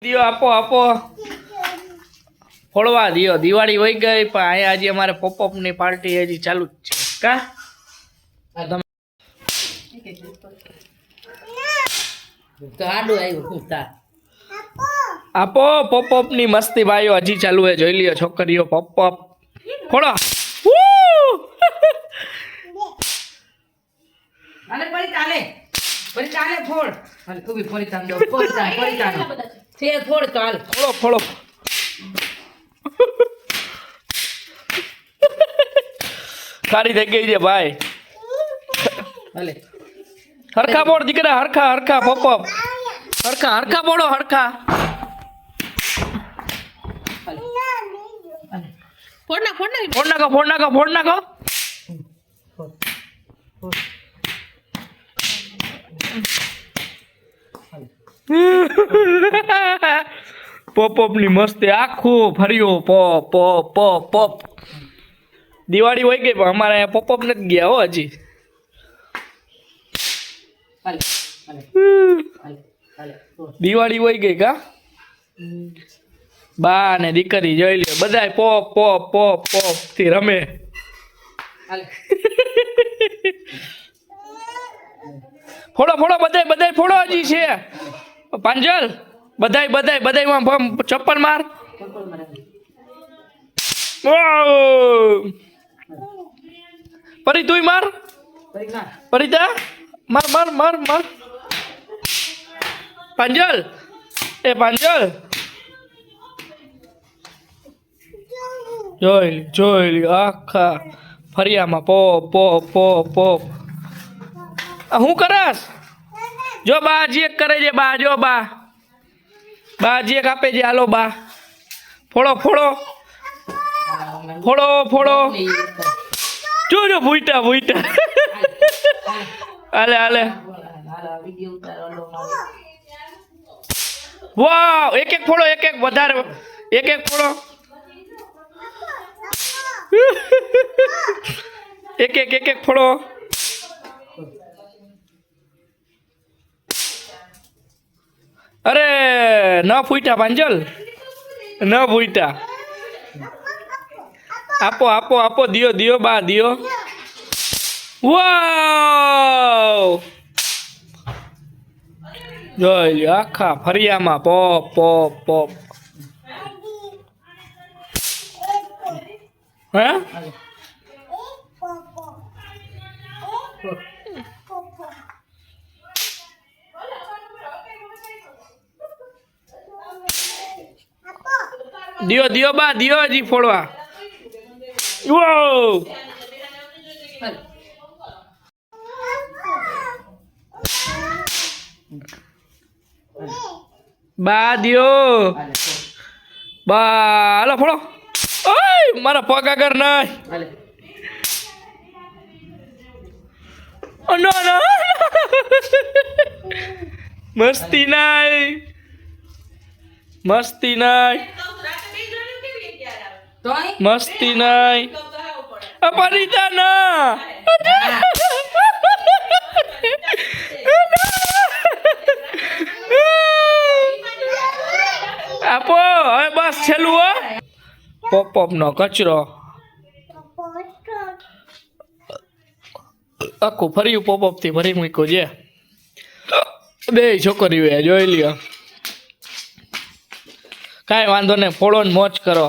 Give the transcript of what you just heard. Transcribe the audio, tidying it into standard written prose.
દિયો આપો આપો ફોડવા દિયો દિવાળી વહી ગઈ પણ અહીંયા હજી અમારે પોપઅપ ની પાર્ટી હજી ચાલુ જ છે કા આપો પોપઅપ ની મસ્તી ભાઈઓ હજી ચાલુ હે જોઈ લ્યો છોકરીઓ પોપઅપ ફોડો અલે પરી ચાલે ફોડ અલે ઉભી પરી ચાલ દો પરી ચાલ છે ફોડ ચાલ ફોડો ખારી થઈ ગઈ છે ભાઈ અલે હરખા બોડ દીકરા હરખા પોપઅપ હરખા બોડો હરખા ફોડ નાખો પોપઅપ ની મસ્તી આખું ફર્યો પોપ દિવાળી હોય ગઈ પણ અમારે અહીંયા પોપઅપ નથી ગયા હો હજી દિવાળી હોય ગઈ કા બા ને દીકરી જોઈ લ્યો બધાય પોપ થી રમે ફોડો બધાય ફોડો હજી છે પાંજલ બધાય માં ચપ્પલ માર પરી તુંય માર પરિતા માર પાંજલ જોઈ લી આખા ફરિયામાં પોપ હું કરસ જો બા હજી એક કરે છે બા જો બા હજી એક આપે છે હાલો બા ફોડો જો ભૂઈટા હાલે વાહ એક ફોડો એક વધારે એક ફોડો એક ફોડો અરે ન ફૂટા પાંજલ ન ફૂટા આપો દિયો બા દિયો વાવ જોઈ લ્યો આખા ફરિયામાં પોપ હે દિયો બા દિયો હજી ફોડવા વાવ બા દિયો બા હાલો ફોડો ઓય મારા પગ આગળ નહીં નો મસ્તી નહીં અપરિતા ના આપો હવે બસ છેલ્લું હો પોપઅપ નો કચરો આખું ફર્યું પોપઅપ થી ભરી મૂક્યો છે બે છોકરીઓ જોઈ લ્યો કાંઈ વાંધો નહીં ફોડો ને મોજ કરો